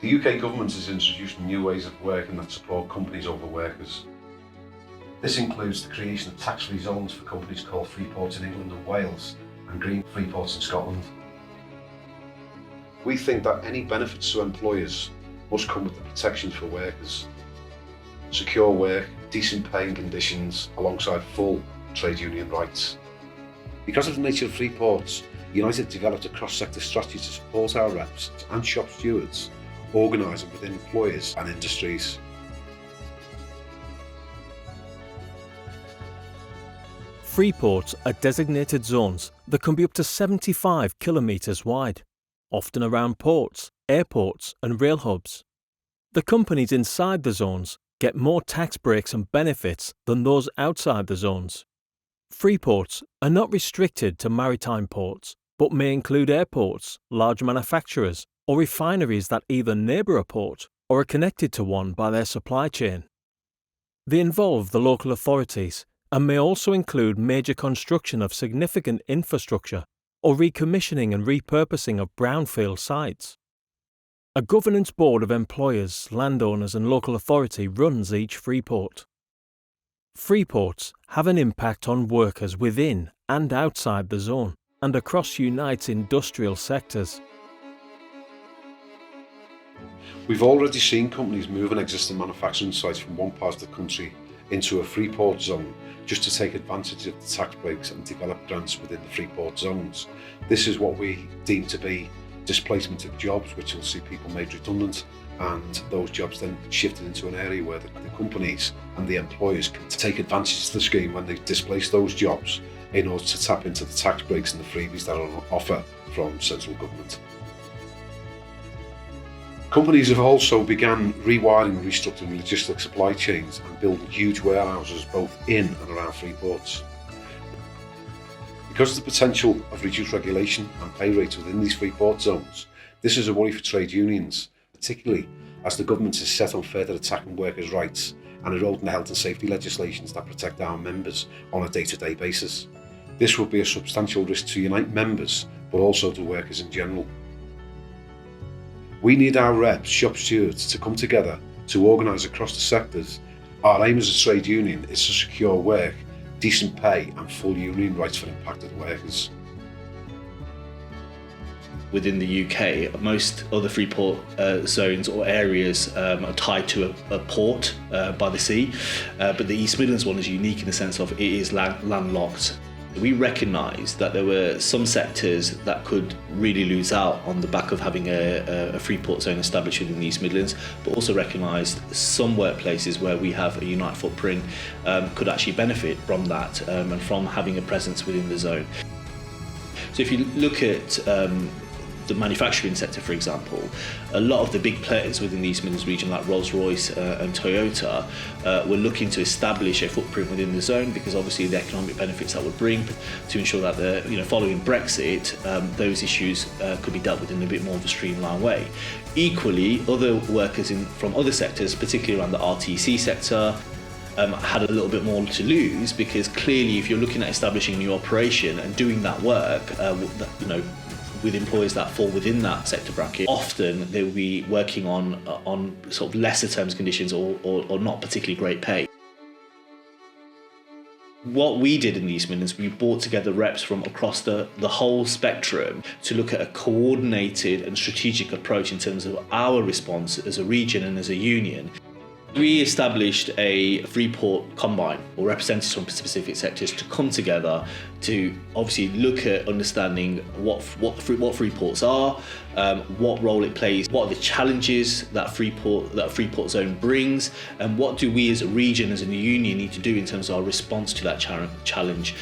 The UK government has introduced new ways of working that support companies over workers. This includes the creation of tax-free zones for companies called Freeports in England and Wales and green Freeports in Scotland. We think that any benefits to employers must come with the protections for workers. Secure work, decent paying conditions alongside full trade union rights. Because of the nature of Freeports, United developed a cross-sector strategy to support our reps and shop stewards, organising within employers and industries. Freeports are designated zones that can be up to 75 kilometres wide, often around ports, airports and rail hubs. The companies inside the zones get more tax breaks and benefits than those outside the zones. Freeports are not restricted to maritime ports, but may include airports, large manufacturers, or refineries that either neighbour a port or are connected to one by their supply chain. They involve the local authorities and may also include major construction of significant infrastructure or recommissioning and repurposing of brownfield sites. A governance board of employers, landowners and local authority runs each freeport. Freeports have an impact on workers within and outside the zone and across Unite's industrial sectors. We've already seen companies moving existing manufacturing sites from one part of the country into a Freeport zone just to take advantage of the tax breaks and develop grants within the Freeport zones. This is what we deem to be displacement of jobs, which will see people made redundant, and those jobs then shifted into an area where the companies and the employers can take advantage of the scheme when they displace those jobs in order to tap into the tax breaks and the freebies that are on offer from central government. Companies have also begun rewiring and restructuring logistic supply chains and building huge warehouses both in and around Freeports. Because of the potential of reduced regulation and pay rates within these Freeport zones, this is a worry for trade unions, particularly as the government is set on further attacking workers' rights and eroding the health and safety legislations that protect our members on a day-to-day basis. This would be a substantial risk to Unite members, but also to workers in general. We need our reps, shop stewards to come together to organise across the sectors. Our aim as a trade union is to secure work, decent pay and full union rights for impacted workers. Within the UK, most other Freeport zones or areas are tied to a port by the sea, but the East Midlands one is unique in the sense of it is landlocked. We recognised that there were some sectors that could really lose out on the back of having a Freeport zone established within the East Midlands, but also recognised some workplaces where we have a Unite footprint could actually benefit from that and from having a presence within the zone. So if you look at the manufacturing sector, for example, a lot of the big players within the East Midlands region, like Rolls-Royce and Toyota, were looking to establish a footprint within the zone because obviously the economic benefits that would bring to ensure that following Brexit, those issues could be dealt with in a bit more of a streamlined way. Equally, other workers from other sectors, particularly around the RTC sector, had a little bit more to lose because clearly if you're looking at establishing a new operation and doing that work, with employers that fall within that sector bracket, often they will be working on sort of lesser terms and conditions or not particularly great pay. What we did in the East Midlands, we brought together reps from across the whole spectrum to look at a coordinated and strategic approach in terms of our response as a region and as a union. We established a Freeport combine, or representatives from specific sectors, to come together to obviously look at understanding what Freeports are, what role it plays, what are the challenges that Freeport zone brings, and what do we as a region, as a union, need to do in terms of our response to that challenge.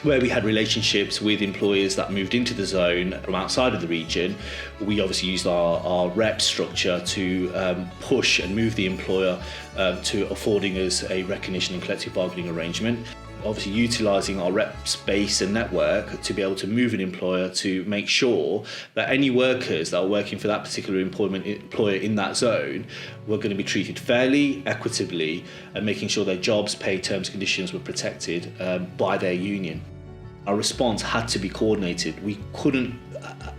Where we had relationships with employers that moved into the zone from outside of the region, we obviously used our rep structure to push and move the employer to affording us a recognition and collective bargaining arrangement. Obviously utilising our rep space and network to be able to move an employer to make sure that any workers that are working for that particular employer in that zone were going to be treated fairly, equitably, and making sure their jobs, pay, terms, conditions were protected by their union. Our response had to be coordinated. We couldn't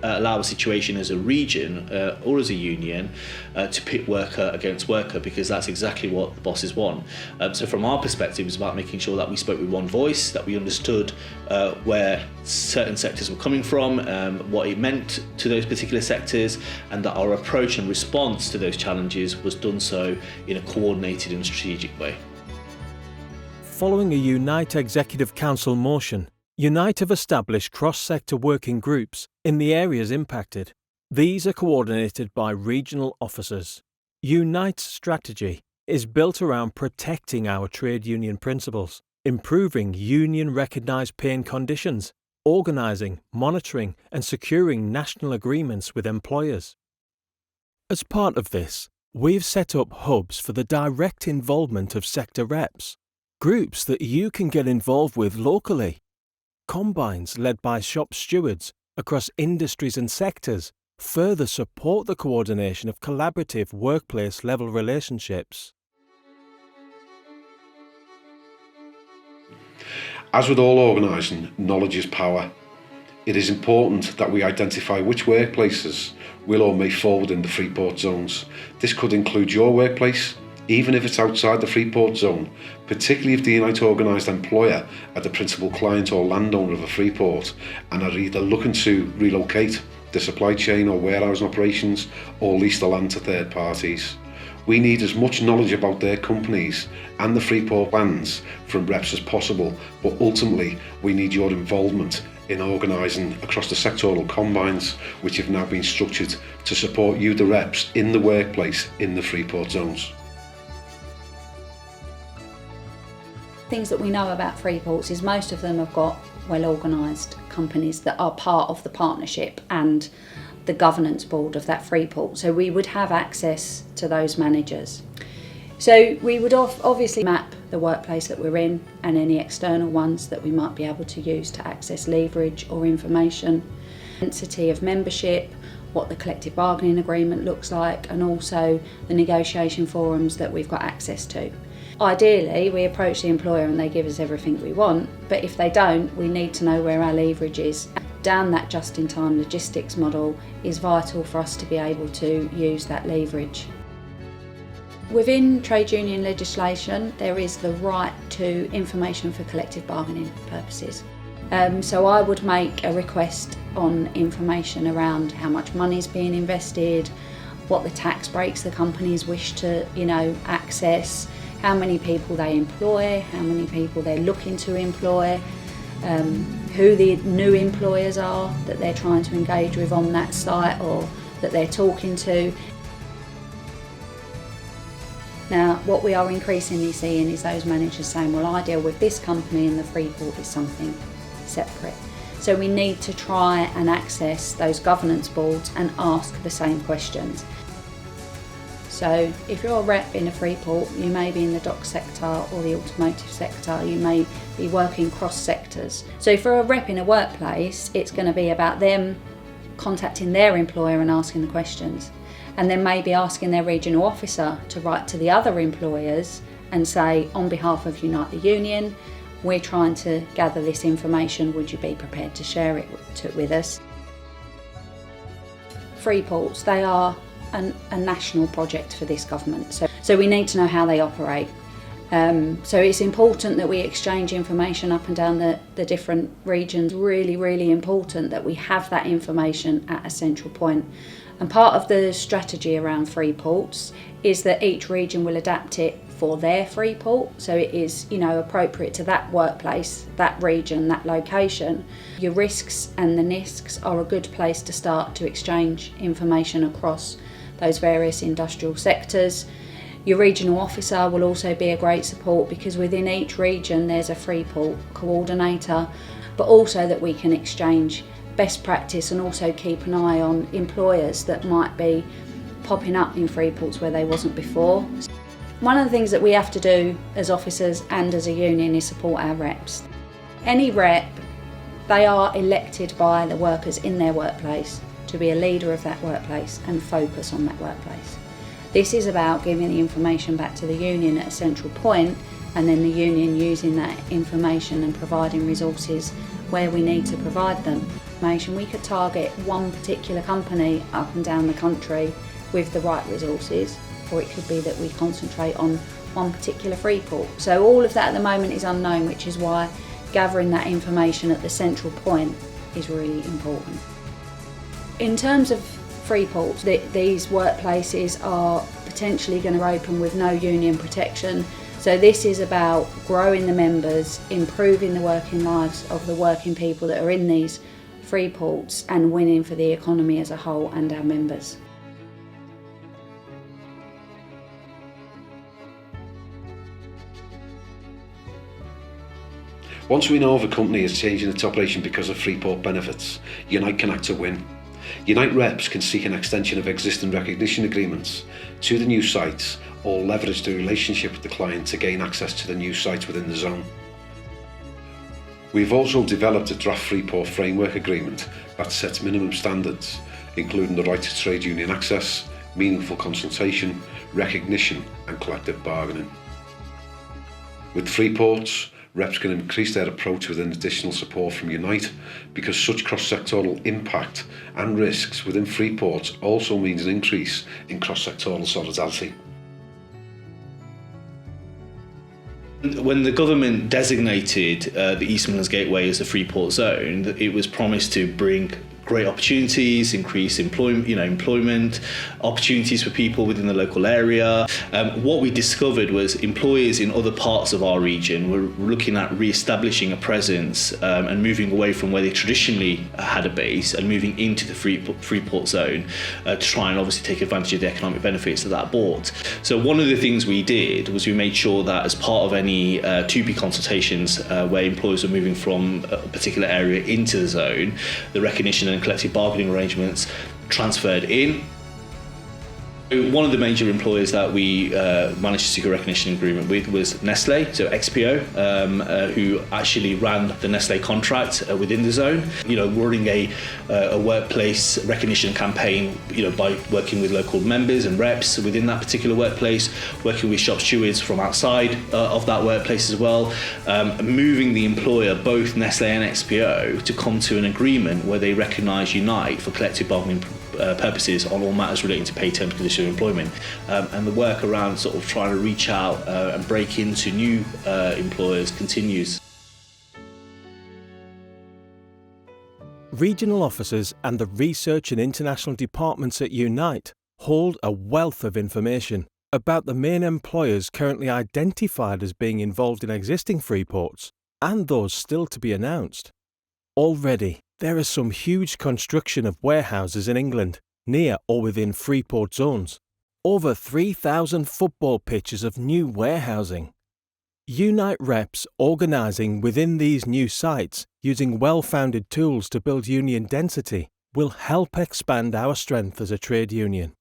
allow a situation as a region or as a union to pit worker against worker, because that's exactly what the bosses want. So from our perspective, it's about making sure that we spoke with one voice, that we understood where certain sectors were coming from, what it meant to those particular sectors, and that our approach and response to those challenges was done so in a coordinated and strategic way. Following a Unite Executive Council motion, Unite have established cross-sector working groups in the areas impacted. These are coordinated by regional officers. Unite's strategy is built around protecting our trade union principles, improving union-recognised pay and conditions, organising, monitoring and securing national agreements with employers. As part of this, we've set up hubs for the direct involvement of sector reps, groups that you can get involved with locally. Combines led by shop stewards across industries and sectors further support the coordination of collaborative workplace-level relationships. As with all organising, knowledge is power. It is important that we identify which workplaces will or may fall within the Freeport zones. This could include your workplace, even if it's outside the Freeport zone, particularly if the Unite organised employer are the principal client or landowner of a Freeport and are either looking to relocate the supply chain or warehousing operations or lease the land to third parties. We need as much knowledge about their companies and the Freeport plans from reps as possible, but ultimately we need your involvement in organising across the sectoral combines, which have now been structured to support you, the reps, in the workplace in the Freeport zones. Things that we know about Freeports is most of them have got well-organised companies that are part of the partnership and the governance board of that Freeport. So we would have access to those managers. So we would obviously map the workplace that we're in and any external ones that we might be able to use to access leverage or information, density of membership, what the collective bargaining agreement looks like, and also the negotiation forums that we've got access to. Ideally, we approach the employer and they give us everything we want, but if they don't, we need to know where our leverage is. Down that just-in-time logistics model is vital for us to be able to use that leverage. Within trade union legislation, there is the right to information for collective bargaining purposes. So I would make a request on information around how much money is being invested, what the tax breaks the companies wish to, access, how many people they employ, how many people they're looking to employ, who the new employers are that they're trying to engage with on that site or that they're talking to. Now, what we are increasingly seeing is those managers saying, well, I deal with this company and the Freeport is something separate. So we need to try and access those governance boards and ask the same questions. So if you're a rep in a Freeport, you may be in the dock sector or the automotive sector, you may be working cross sectors. So for a rep in a workplace, it's going to be about them contacting their employer and asking the questions, and then maybe asking their regional officer to write to the other employers and say, on behalf of Unite the Union, we're trying to gather this information, would you be prepared to share it with us? Freeports, they are a national project for this government, so we need to know how they operate. So it's important that we exchange information up and down the different regions. Really, really important that we have that information at a central point. And part of the strategy around Freeports is that each region will adapt it for their Freeport, so it is appropriate to that workplace, that region, that location. Your risks and the NISCs are a good place to start to exchange information across those various industrial sectors. Your regional officer will also be a great support, because within each region there's a Freeport coordinator, but also that we can exchange best practice and also keep an eye on employers that might be popping up in Freeports where they wasn't before. One of the things that we have to do as officers and as a union is support our reps. Any rep, they are elected by the workers in their workplace to be a leader of that workplace and focus on that workplace. This is about giving the information back to the union at a central point and then the union using that information and providing resources where we need to provide them. We could target one particular company up and down the country with the right resources, or it could be that we concentrate on one particular Freeport. So all of that at the moment is unknown, which is why gathering that information at the central point is really important. In terms of Freeports, these workplaces are potentially going to open with no union protection. So this is about growing the members, improving the working lives of the working people that are in these Freeports, and winning for the economy as a whole and our members. Once we know if a company is changing its operation because of Freeport benefits, Unite can act to win. Unite reps can seek an extension of existing recognition agreements to the new sites, or leverage the relationship with the client to gain access to the new sites within the zone. We've also developed a draft Freeport framework agreement that sets minimum standards, including the right to trade union access, meaningful consultation, recognition and collective bargaining. With Freeports, reps can increase their approach with an additional support from Unite, because such cross-sectoral impact and risks within Freeports also means an increase in cross-sectoral solidarity. When the government designated the East Midlands Gateway as a Freeport zone, it was promised to bring great opportunities, increase employment opportunities for people within the local area. What we discovered was employers in other parts of our region were looking at re-establishing a presence and moving away from where they traditionally had a base and moving into the Freeport zone to try and obviously take advantage of the economic benefits that brought. So one of the things we did was we made sure that as part of any 2B consultations where employers are moving from a particular area into the zone, the recognition and collective bargaining arrangements transferred in. One of the major employers that we managed to secure a recognition agreement with was Nestle, so XPO, who actually ran the Nestle contract within the zone. Running a workplace recognition campaign, by working with local members and reps within that particular workplace, working with shop stewards from outside of that workplace as well, moving the employer, both Nestle and XPO, to come to an agreement where they recognise Unite for collective bargaining purposes on all matters relating to pay, terms, conditions of employment, and the work around sort of trying to reach out and break into new employers continues. Regional offices and the research and international departments at Unite hold a wealth of information about the main employers currently identified as being involved in existing Freeports and those still to be announced. Already, there is some huge construction of warehouses in England, near or within Freeport zones. Over 3,000 football pitches of new warehousing. Unite reps organising within these new sites using well-founded tools to build union density will help expand our strength as a trade union.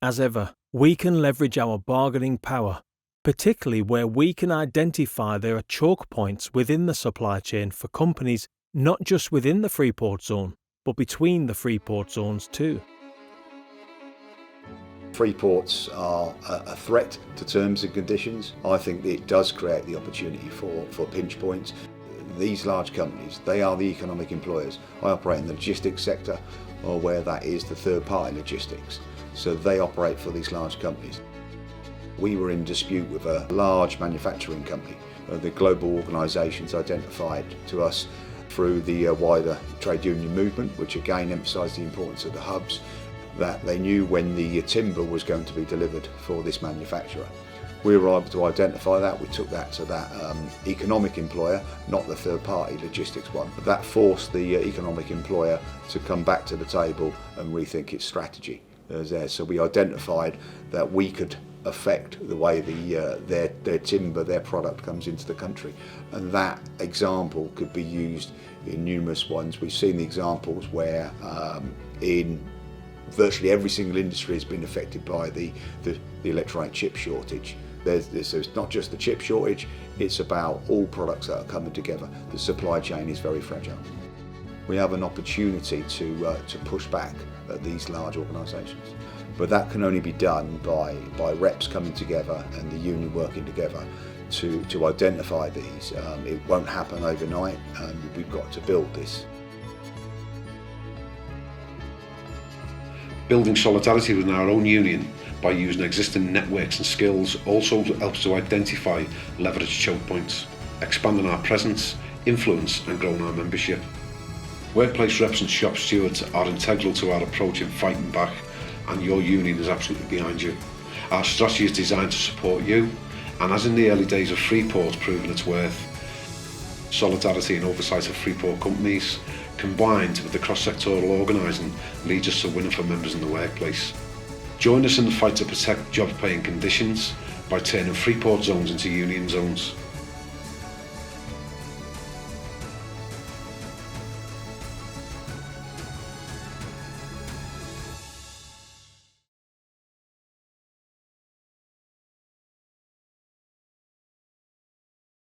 As ever, we can leverage our bargaining power, particularly where we can identify there are choke points within the supply chain for companies not just within the Freeport zone, but between the Freeport zones too. Freeports are a threat to terms and conditions. I think it does create the opportunity for pinch points. These large companies, they are the economic employers. I operate in the logistics sector, or where that is the third-party logistics. So they operate for these large companies. We were in dispute with a large manufacturing company. The global organisations identified to us through the wider trade union movement, which again emphasised the importance of the hubs, that they knew when the timber was going to be delivered for this manufacturer. We were able to identify that. We took that to that economic employer, not the third-party logistics one. That forced the economic employer to come back to the table and rethink its strategy. So we identified that we could affect the way their timber, their product comes into the country. And that example could be used in numerous ones. We've seen the examples where in virtually every single industry has been affected by the electronic chip shortage. There's not just the chip shortage, it's about all products that are coming together. The supply chain is very fragile. We have an opportunity to push back at these large organisations. But that can only be done by reps coming together and the union working together to identify these. It won't happen overnight, and we've got to build this. Building solidarity within our own union by using existing networks and skills also helps to identify leverage choke points, expanding our presence, influence and growing our membership. Workplace reps and shop stewards are integral to our approach in fighting back, and your union is absolutely behind you. Our strategy is designed to support you, and as in the early days of Freeport proving its worth, solidarity and oversight of Freeport companies, combined with the cross-sectoral organising, leads us to winning for members in the workplace. Join us in the fight to protect job pay and conditions by turning Freeport zones into union zones.